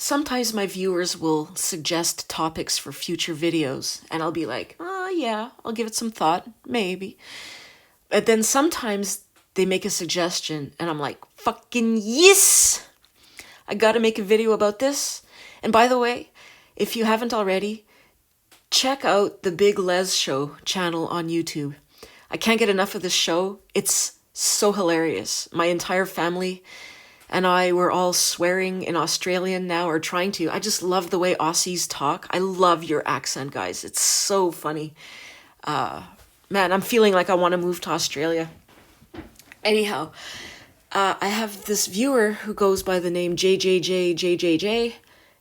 Sometimes my viewers will suggest topics for future videos, and I'll be like, oh, yeah, I'll give it some thought, maybe. But then sometimes they make a suggestion, and I'm like, fucking yes! I gotta make a video about this. And by the way, if you haven't already, check out the Big Les Show channel on YouTube. I can't get enough of this show. It's so hilarious. My entire family and I were all swearing in Australian now, or trying to. I just love the way Aussies talk. I love your accent, guys. It's so funny. Man, I'm feeling like I want to move to Australia. Anyhow, I have this viewer who goes by the name JJJJJJ,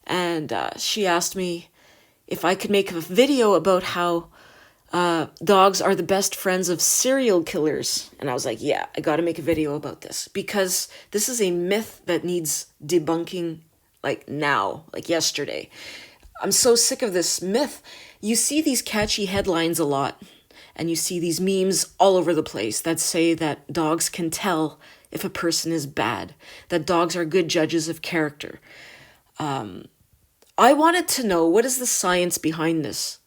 and she asked me if I could make a video about how dogs are the best friends of serial killers. And I was like, yeah, I gotta make a video about this because this is a myth that needs debunking like now, like yesterday. I'm so sick of this myth. You see these catchy headlines a lot, and you see these memes all over the place that say that dogs can tell if a person is bad, that dogs are good judges of character. I wanted to know, what is the science behind this?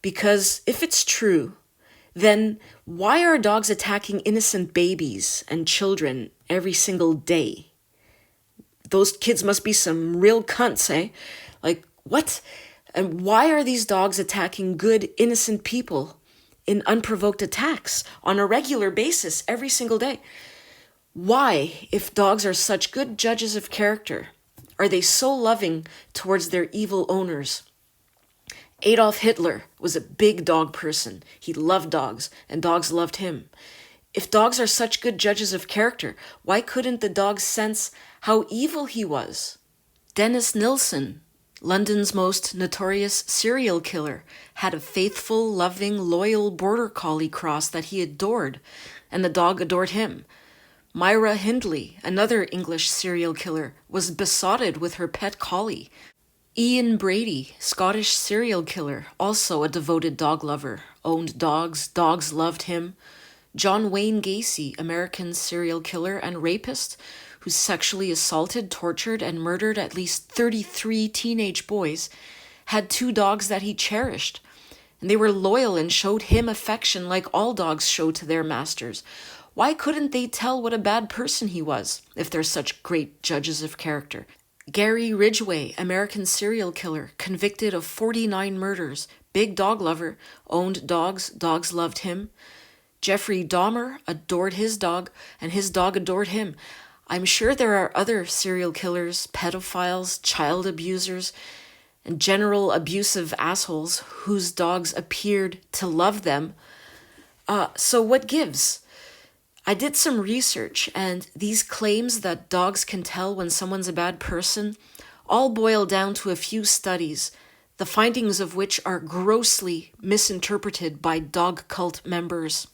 Because if it's true, then why are dogs attacking innocent babies and children every single day? Those kids must be some real cunts, eh? Like, what? And why are these dogs attacking good, innocent people in unprovoked attacks on a regular basis every single day? Why, if dogs are such good judges of character, are they so loving towards their evil owners? Adolf Hitler was a big dog person. He loved dogs, and dogs loved him. If dogs are such good judges of character, why couldn't the dogs sense how evil he was? Dennis Nilsen, London's most notorious serial killer, had a faithful, loving, loyal border collie cross that he adored, and the dog adored him. Myra Hindley, another English serial killer, was besotted with her pet collie. Ian Brady, Scottish serial killer, also a devoted dog lover, owned dogs, dogs loved him. John Wayne Gacy, American serial killer and rapist, who sexually assaulted, tortured, and murdered at least 33 teenage boys, had 2 dogs that he cherished. And they were loyal and showed him affection like all dogs show to their masters. Why couldn't they tell what a bad person he was, if they're such great judges of character? Gary Ridgway, American serial killer, convicted of 49 murders, big dog lover, owned dogs, dogs loved him. Jeffrey Dahmer adored his dog, and his dog adored him. I'm sure there are other serial killers, pedophiles, child abusers, and general abusive assholes whose dogs appeared to love them. So what gives? I did some research, and these claims that dogs can tell when someone's a bad person all boil down to a few studies, the findings of which are grossly misinterpreted by dog cult members.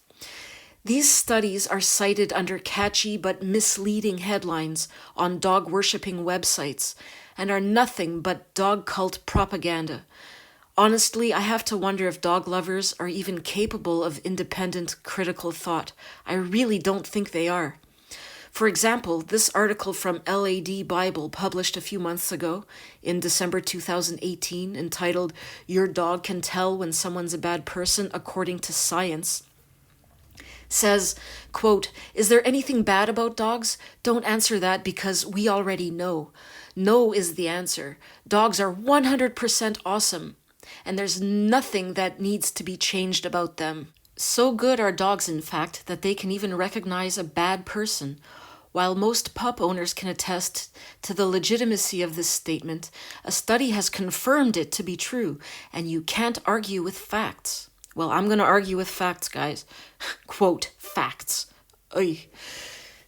These studies are cited under catchy but misleading headlines on dog-worshipping websites and are nothing but dog cult propaganda. Honestly, I have to wonder if dog lovers are even capable of independent, critical thought. I really don't think they are. For example, this article from LAD Bible, published a few months ago in December 2018, entitled, "Your Dog Can Tell When Someone's a Bad Person According to Science," says, quote, "Is there anything bad about dogs? Don't answer that because we already know. No is the answer. Dogs are 100% awesome. And there's nothing that needs to be changed about them. So good are dogs, in fact, that they can even recognize a bad person. While most pup owners can attest to the legitimacy of this statement, a study has confirmed it to be true, and you can't argue with facts." Well, I'm going to argue with facts, guys. Quote, facts. Oy.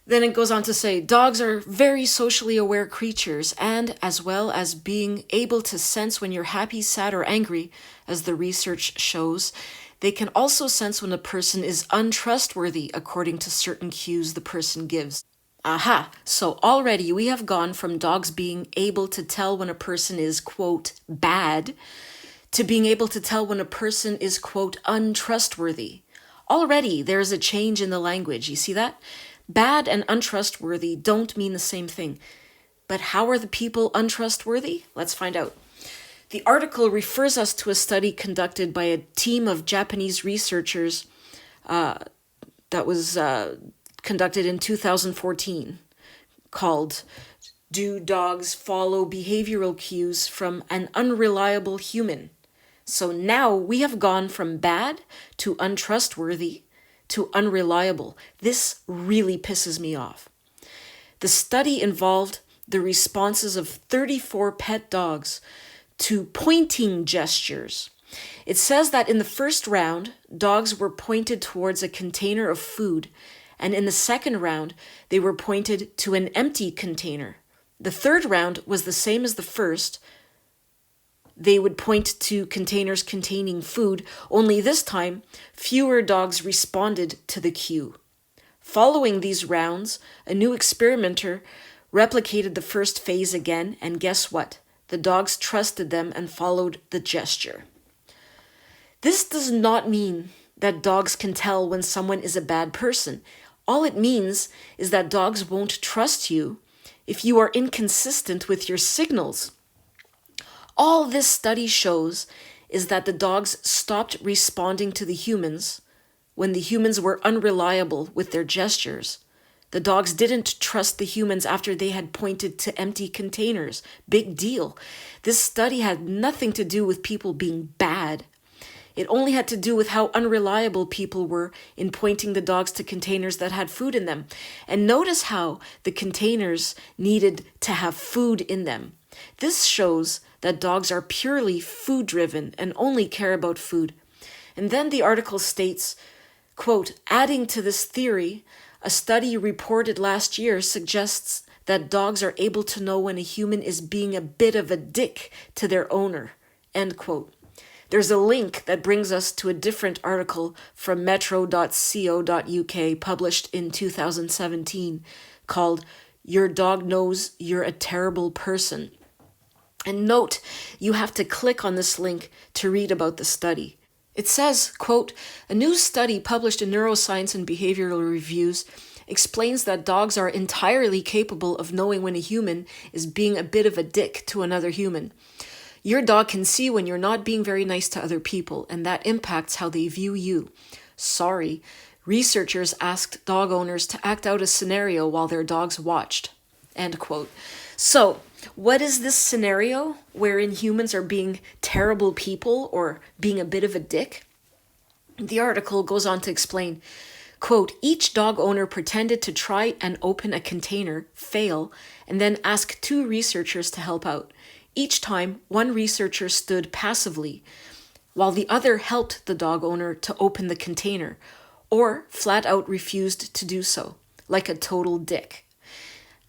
Then it goes on to say, dogs are very socially aware creatures, and as well as being able to sense when you're happy, sad, or angry, as the research shows, they can also sense when a person is untrustworthy according to certain cues the person gives. Aha, so already we have gone from dogs being able to tell when a person is, quote, bad, to being able to tell when a person is, quote, untrustworthy. Already there is a change in the language, you see that? Bad and untrustworthy don't mean the same thing. But how are the people untrustworthy? Let's find out. The article refers us to a study conducted by a team of Japanese researchers that was conducted in 2014, called "Do Dogs Follow Behavioral Cues from an Unreliable Human?" So now we have gone from bad to untrustworthy to unreliable. This really pisses me off. The study involved the responses of 34 pet dogs to pointing gestures. It says that in the first round, dogs were pointed towards a container of food, and in the second round, they were pointed to an empty container. The third round was the same as the first. They would point to containers containing food, only this time, fewer dogs responded to the cue. Following these rounds, a new experimenter replicated the first phase again, and guess what? The dogs trusted them and followed the gesture. This does not mean that dogs can tell when someone is a bad person. All it means is that dogs won't trust you if you are inconsistent with your signals. All this study shows is that the dogs stopped responding to the humans when the humans were unreliable with their gestures. The dogs didn't trust the humans after they had pointed to empty containers. Big deal. This study had nothing to do with people being bad. It only had to do with how unreliable people were in pointing the dogs to containers that had food in them. And notice how the containers needed to have food in them. This shows that dogs are purely food-driven and only care about food. And then the article states, quote, "Adding to this theory, a study reported last year suggests that dogs are able to know when a human is being a bit of a dick to their owner," end quote. There's a link that brings us to a different article from metro.co.uk published in 2017 called "Your Dog Knows You're a Terrible Person." And note, you have to click on this link to read about the study. It says, quote, "A new study published in Neuroscience and Behavioral Reviews explains that dogs are entirely capable of knowing when a human is being a bit of a dick to another human. Your dog can see when you're not being very nice to other people, and that impacts how they view you. Sorry, researchers asked dog owners to act out a scenario while their dogs watched," end quote. So, what is this scenario wherein humans are being terrible people or being a bit of a dick? The article goes on to explain, quote, "Each dog owner pretended to try and open a container, fail, and then ask 2 researchers to help out. Each time, one researcher stood passively, while the other helped the dog owner to open the container, or flat out refused to do so, like a total dick.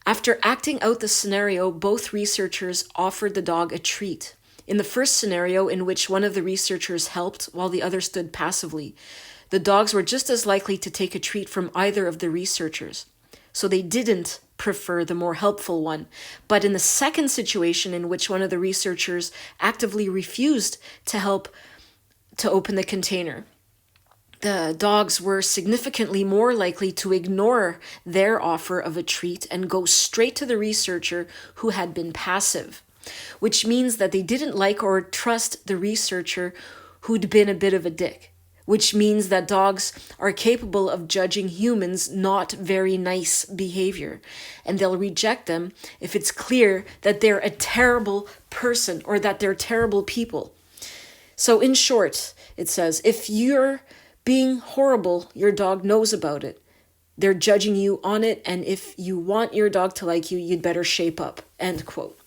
After acting out the scenario, both researchers offered the dog a treat. In the first scenario, in which one of the researchers helped while the other stood passively, the dogs were just as likely to take a treat from either of the researchers. So they didn't prefer the more helpful one. But in the second situation, in which one of the researchers actively refused to help to open the container, the dogs were significantly more likely to ignore their offer of a treat and go straight to the researcher who had been passive, which means that they didn't like or trust the researcher who'd been a bit of a dick, which means that dogs are capable of judging humans' not very nice behavior, and they'll reject them if it's clear that they're a terrible person or that they're terrible people. So in short, it says, if you're being horrible, your dog knows about it. They're judging you on it, and if you want your dog to like you, you'd better shape up, end quote.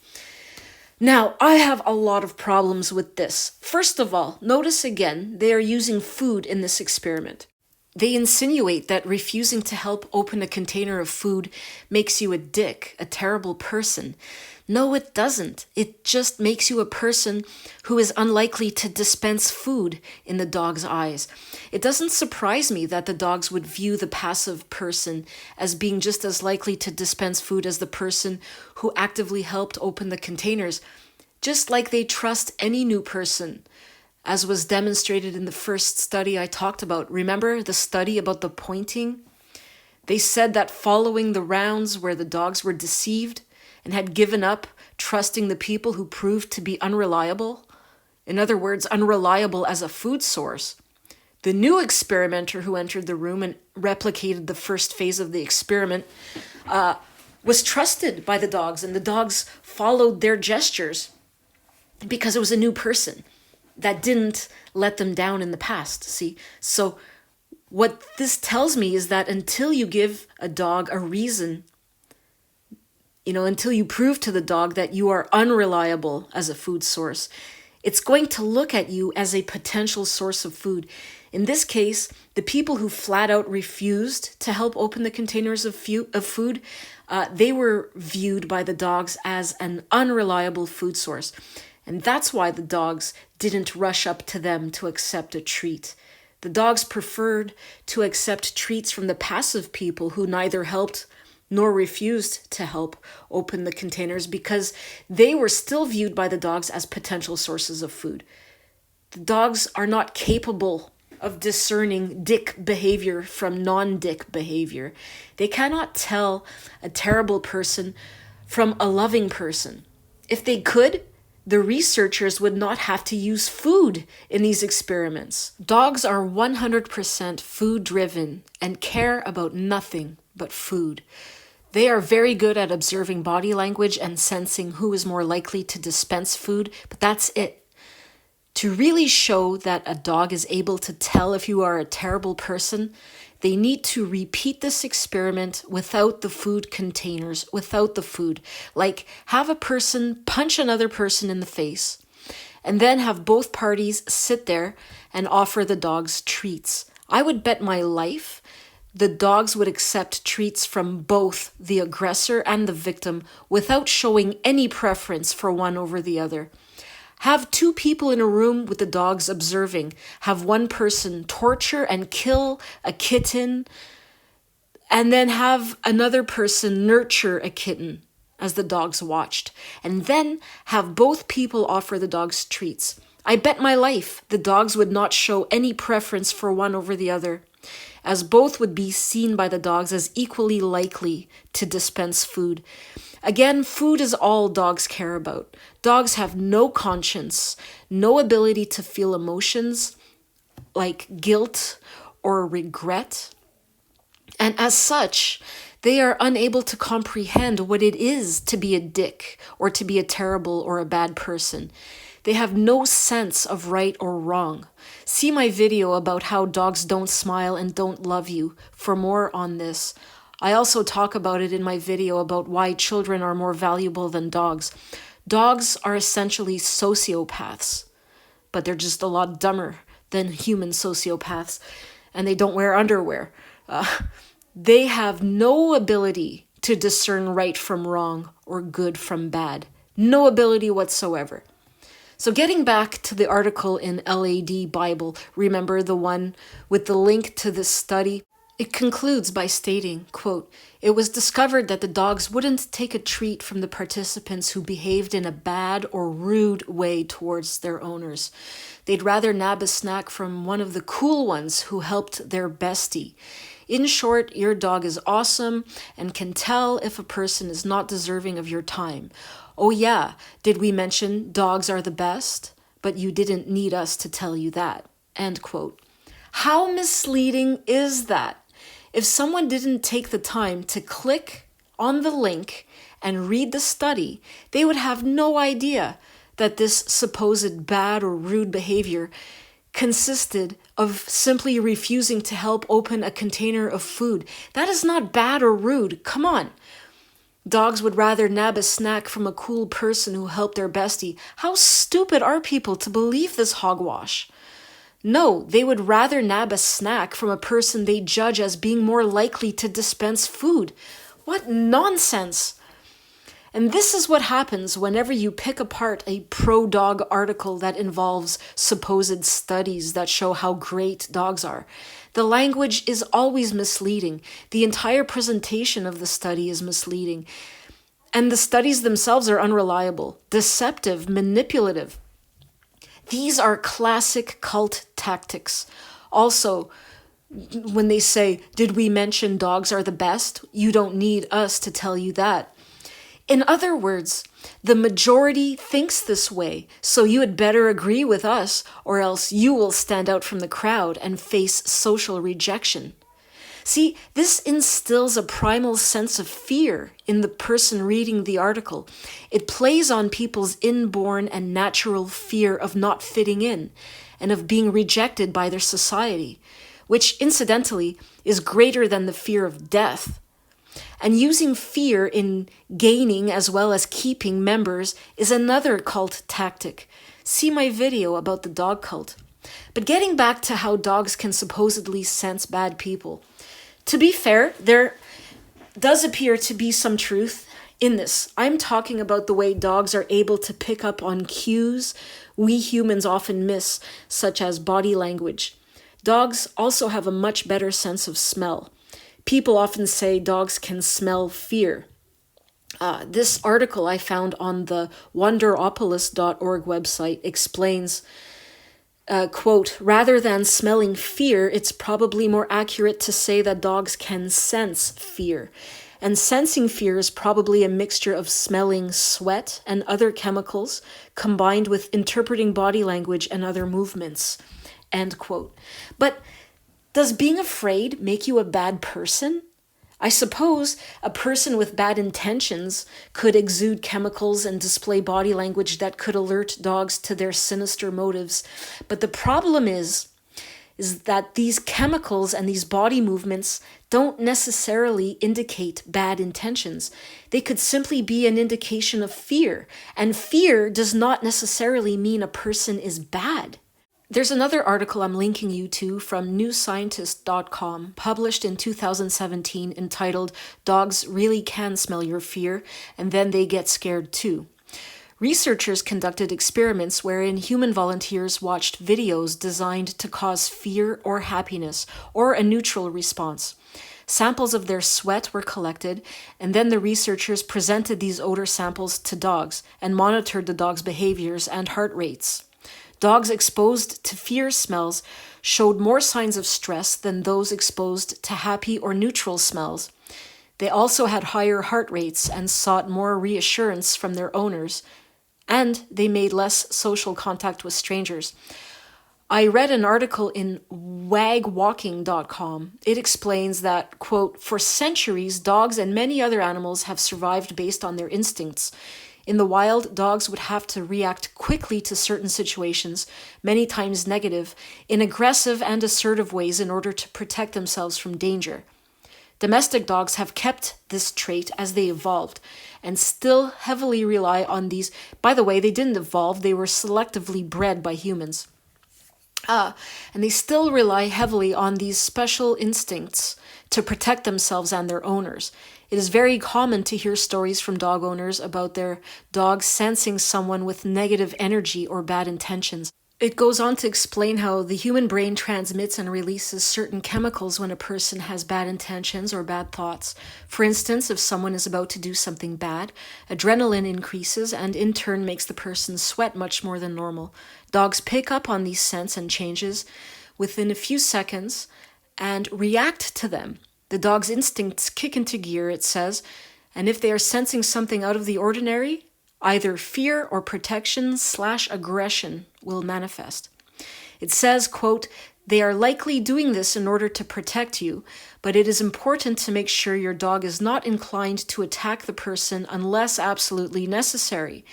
Now, I have a lot of problems with this. First of all, notice again, they are using food in this experiment. They insinuate that refusing to help open a container of food makes you a dick, a terrible person. No, it doesn't. It just makes you a person who is unlikely to dispense food in the dog's eyes. It doesn't surprise me that the dogs would view the passive person as being just as likely to dispense food as the person who actively helped open the containers, just like they trust any new person, as was demonstrated in the first study I talked about. Remember the study about the pointing? They said that following the rounds where the dogs were deceived and had given up trusting the people who proved to be unreliable. In other words, unreliable as a food source. The new experimenter who entered the room and replicated the first phase of the experiment was trusted by the dogs, and the dogs followed their gestures because it was a new person that didn't let them down in the past. See? So what this tells me is that until you give a dog a reason, until you prove to the dog that you are unreliable as a food source, it's going to look at you as a potential source of food. In this case, the people who flat out refused to help open the containers of food, they were viewed by the dogs as an unreliable food source. And that's why the dogs didn't rush up to them to accept a treat. The dogs preferred to accept treats from the passive people who neither helped nor refused to help open the containers because they were still viewed by the dogs as potential sources of food. The dogs are not capable of discerning dick behavior from non-dick behavior. They cannot tell a terrible person from a loving person. If they could, the researchers would not have to use food in these experiments. Dogs are 100% food-driven and care about nothing but food. They are very good at observing body language and sensing who is more likely to dispense food, but that's it. To really show that a dog is able to tell if you are a terrible person, they need to repeat this experiment without the food containers, without the food. Like have a person punch another person in the face, and then have both parties sit there and offer the dogs treats. I would bet my life the dogs would accept treats from both the aggressor and the victim without showing any preference for one over the other. Have two people in a room with the dogs observing. Have one person torture and kill a kitten, and then have another person nurture a kitten as the dogs watched. And then have both people offer the dogs treats. I bet my life the dogs would not show any preference for one over the other, as both would be seen by the dogs as equally likely to dispense food. Again, food is all dogs care about. Dogs have no conscience, no ability to feel emotions like guilt or regret. And as such, they are unable to comprehend what it is to be a dick or to be a terrible or a bad person. They have no sense of right or wrong. See my video about how dogs don't smile and don't love you for more on this. I also talk about it in my video about why children are more valuable than dogs. Dogs are essentially sociopaths, but they're just a lot dumber than human sociopaths, and they don't wear underwear. They have no ability to discern right from wrong or good from bad. No ability whatsoever. So getting back to the article in LAD Bible, remember the one with the link to this study? It concludes by stating, quote, "It was discovered that the dogs wouldn't take a treat from the participants who behaved in a bad or rude way towards their owners. They'd rather nab a snack from one of the cool ones who helped their bestie. In short, your dog is awesome and can tell if a person is not deserving of your time. Oh yeah, did we mention dogs are the best? But you didn't need us to tell you that." End quote. How misleading is that? If someone didn't take the time to click on the link and read the study, they would have no idea that this supposed bad or rude behavior consisted of simply refusing to help open a container of food. That is not bad or rude. Come on. Dogs would rather nab a snack from a cool person who helped their bestie. How stupid are people to believe this hogwash? No, they would rather nab a snack from a person they judge as being more likely to dispense food. What nonsense! And this is what happens whenever you pick apart a pro-dog article that involves supposed studies that show how great dogs are. The language is always misleading. The entire presentation of the study is misleading. And the studies themselves are unreliable, deceptive, manipulative. These are classic cult tactics. Also, when they say, "Did we mention dogs are the best? You don't need us to tell you that." In other words, the majority thinks this way, so you had better agree with us, or else you will stand out from the crowd and face social rejection. See, this instills a primal sense of fear in the person reading the article. It plays on people's inborn and natural fear of not fitting in and of being rejected by their society, which incidentally is greater than the fear of death. And using fear in gaining as well as keeping members is another cult tactic. See my video about the dog cult. But getting back to how dogs can supposedly sense bad people. To be fair, there does appear to be some truth in this. I'm talking about the way dogs are able to pick up on cues we humans often miss, such as body language. Dogs also have a much better sense of smell. People often say dogs can smell fear. This article I found on the wonderopolis.org website explains, quote, rather than smelling fear, it's probably more accurate to say that dogs can sense fear. And sensing fear is probably a mixture of smelling sweat and other chemicals combined with interpreting body language and other movements, end quote. But does being afraid make you a bad person? I suppose a person with bad intentions could exude chemicals and display body language that could alert dogs to their sinister motives. But the problem is that these chemicals and these body movements don't necessarily indicate bad intentions. They could simply be an indication of fear, and fear does not necessarily mean a person is bad. There's another article I'm linking you to from newscientist.com, published in 2017, entitled Dogs Really Can Smell Your Fear, and Then They Get Scared Too. Researchers conducted experiments wherein human volunteers watched videos designed to cause fear or happiness, or a neutral response. Samples of their sweat were collected, and then the researchers presented these odor samples to dogs and monitored the dogs' behaviors and heart rates. Dogs exposed to fear smells showed more signs of stress than those exposed to happy or neutral smells. They also had higher heart rates and sought more reassurance from their owners, and they made less social contact with strangers. I read an article in wagwalking.com. It explains that, quote, for centuries, dogs and many other animals have survived based on their instincts. In the wild, dogs would have to react quickly to certain situations, many times negative, in aggressive and assertive ways in order to protect themselves from danger. Domestic dogs have kept this trait as they evolved and still heavily rely on these. By the way, they didn't evolve, they were selectively bred by humans. And they still rely heavily on these special instincts to protect themselves and their owners. It is very common to hear stories from dog owners about their dogs sensing someone with negative energy or bad intentions. It goes on to explain how the human brain transmits and releases certain chemicals when a person has bad intentions or bad thoughts. For instance, if someone is about to do something bad, adrenaline increases and in turn makes the person sweat much more than normal. Dogs pick up on these scents and changes within a few seconds and react to them. The dog's instincts kick into gear, it says, and if they are sensing something out of the ordinary, either fear or protection/aggression will manifest. It says, quote, they are likely doing this in order to protect you, but it is important to make sure your dog is not inclined to attack the person unless absolutely necessary.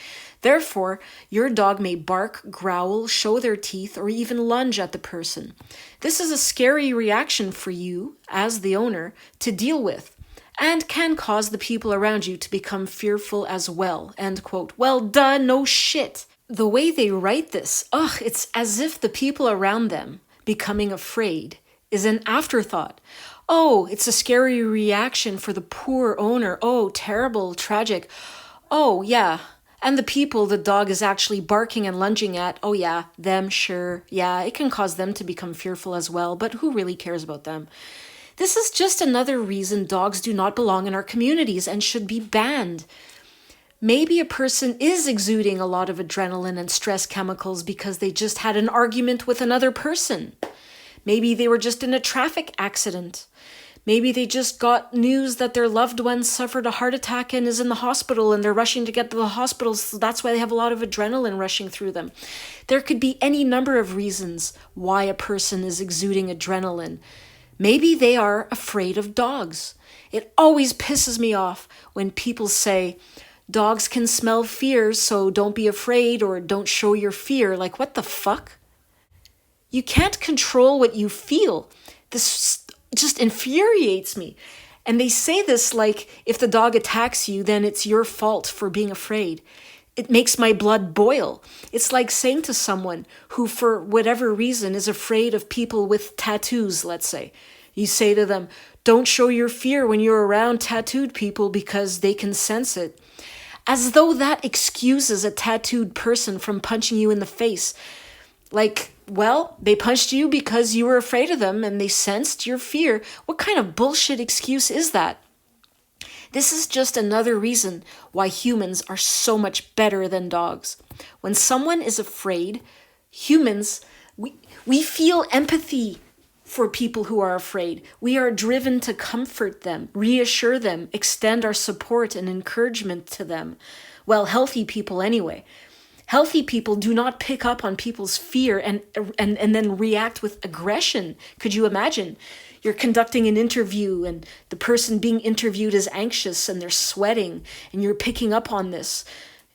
Therefore, your dog may bark, growl, show their teeth, or even lunge at the person. This is a scary reaction for you, as the owner, to deal with, and can cause the people around you to become fearful as well, end quote. Well, duh, no shit. The way they write this, it's as if the people around them becoming afraid is an afterthought. Oh, it's a scary reaction for the poor owner. Oh, terrible, tragic. Oh, yeah. And the people the dog is actually barking and lunging at, oh yeah, them, sure. Yeah, it can cause them to become fearful as well, but who really cares about them? This is just another reason dogs do not belong in our communities and should be banned. Maybe a person is exuding a lot of adrenaline and stress chemicals because they just had an argument with another person. Maybe they were just in a traffic accident. Maybe they just got news that their loved one suffered a heart attack and is in the hospital and they're rushing to get to the hospital, so that's why they have a lot of adrenaline rushing through them. There could be any number of reasons why a person is exuding adrenaline. Maybe they are afraid of dogs. It always pisses me off when people say, dogs can smell fear, so don't be afraid or don't show your fear. Like, what the fuck? You can't control what you feel. This just infuriates me. And they say this like, if the dog attacks you, then it's your fault for being afraid. It makes my blood boil. It's like saying to someone who, for whatever reason, is afraid of people with tattoos, let's say. You say to them, don't show your fear when you're around tattooed people because they can sense it. As though that excuses a tattooed person from punching you in the face. Like, well, they punched you because you were afraid of them and they sensed your fear. What kind of bullshit excuse is that? This is just another reason why humans are so much better than dogs. When someone is afraid, humans, we feel empathy for people who are afraid. We are driven to comfort them, reassure them, extend our support and encouragement to them. Well, healthy people anyway. Healthy people do not pick up on people's fear and then react with aggression. Could you imagine? You're conducting an interview and the person being interviewed is anxious and they're sweating and you're picking up on this.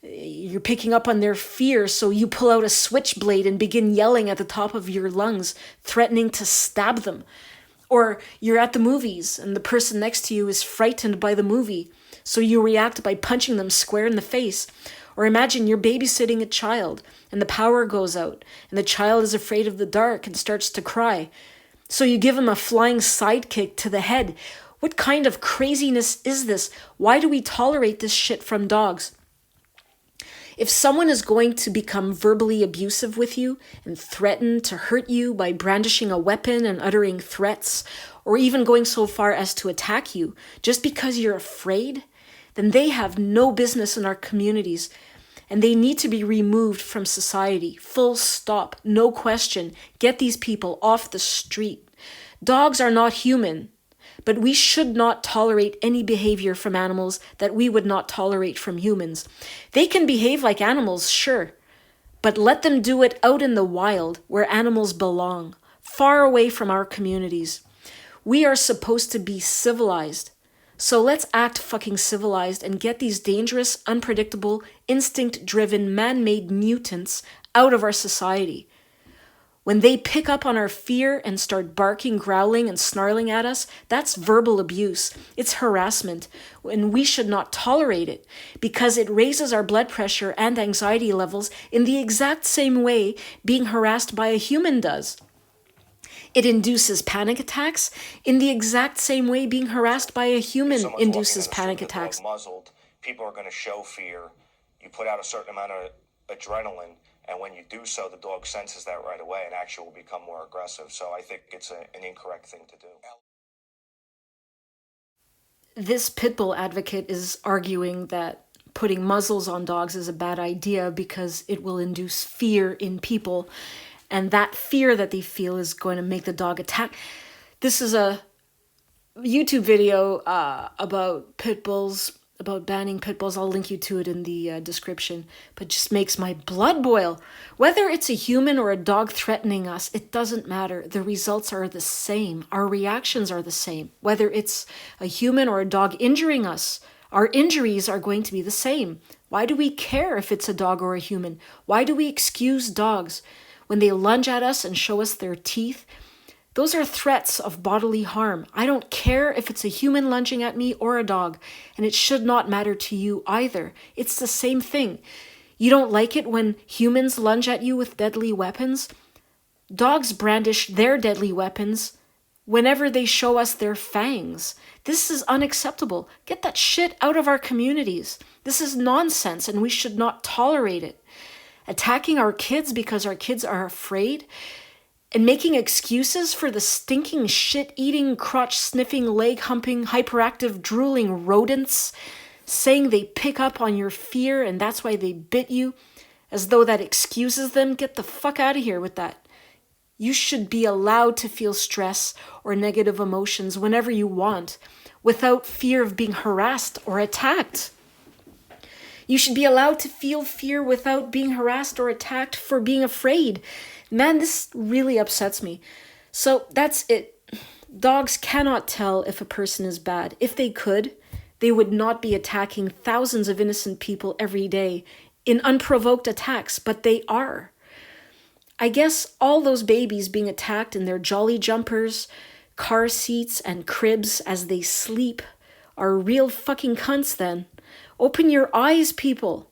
You're picking up on their fear, so you pull out a switchblade and begin yelling at the top of your lungs, threatening to stab them. Or you're at the movies and the person next to you is frightened by the movie, so you react by punching them square in the face. Or imagine you're babysitting a child and the power goes out and the child is afraid of the dark and starts to cry. So you give him a flying sidekick to the head. What kind of craziness is this? Why do we tolerate this shit from dogs? If someone is going to become verbally abusive with you and threaten to hurt you by brandishing a weapon and uttering threats, or even going so far as to attack you just because you're afraid, then they have no business in our communities and they need to be removed from society. Full stop. No question. Get these people off the street. Dogs are not human, but we should not tolerate any behavior from animals that we would not tolerate from humans. They can behave like animals, sure, but let them do it out in the wild where animals belong, far away from our communities. We are supposed to be civilized. So let's act fucking civilized and get these dangerous, unpredictable, instinct-driven, man-made mutants out of our society. When they pick up on our fear and start barking, growling, and snarling at us, that's verbal abuse. It's harassment, and we should not tolerate it because it raises our blood pressure and anxiety levels in the exact same way being harassed by a human does. It induces panic attacks in the exact same way being harassed by a human induces panic attacks. Muzzled, people are going to show fear. You put out a certain amount of adrenaline, and when you do so, the dog senses that right away and actually will become more aggressive. So I think it's an incorrect thing to do. This pit bull advocate is arguing that putting muzzles on dogs is a bad idea because it will induce fear in people. And that fear that they feel is going to make the dog attack. This is a YouTube video about pit bulls, about banning pit bulls. I'll link you to it in the description. But just makes my blood boil. Whether it's a human or a dog threatening us, it doesn't matter. The results are the same. Our reactions are the same. Whether it's a human or a dog injuring us, our injuries are going to be the same. Why do we care if it's a dog or a human? Why do we excuse dogs? When they lunge at us and show us their teeth, those are threats of bodily harm. I don't care if it's a human lunging at me or a dog, and it should not matter to you either. It's the same thing. You don't like it when humans lunge at you with deadly weapons? Dogs brandish their deadly weapons whenever they show us their fangs. This is unacceptable. Get that shit out of our communities. This is nonsense, and we should not tolerate it. Attacking our kids because our kids are afraid, and making excuses for the stinking, shit-eating, crotch-sniffing, leg-humping, hyperactive, drooling rodents, saying they pick up on your fear and that's why they bit you, as though that excuses them. Get the fuck out of here with that. You should be allowed to feel stress or negative emotions whenever you want, without fear of being harassed or attacked. You should be allowed to feel fear without being harassed or attacked for being afraid. Man, this really upsets me. So that's it. Dogs cannot tell if a person is bad. If they could, they would not be attacking thousands of innocent people every day in unprovoked attacks, but they are. I guess all those babies being attacked in their jolly jumpers, car seats, and cribs as they sleep are real fucking cunts then. Open your eyes, people.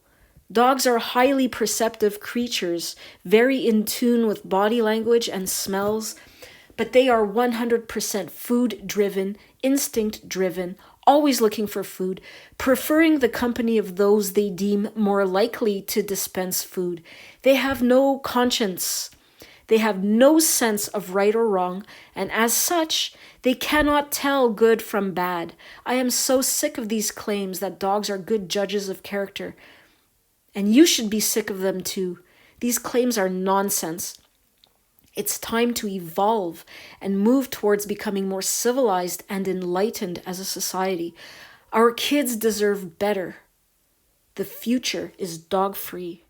Dogs are highly perceptive creatures, very in tune with body language and smells, but they are 100% food-driven, instinct-driven, always looking for food, preferring the company of those they deem more likely to dispense food. They have no conscience. They have no sense of right or wrong, and as such, they cannot tell good from bad. I am so sick of these claims that dogs are good judges of character. And you should be sick of them too. These claims are nonsense. It's time to evolve and move towards becoming more civilized and enlightened as a society. Our kids deserve better. The future is dog-free.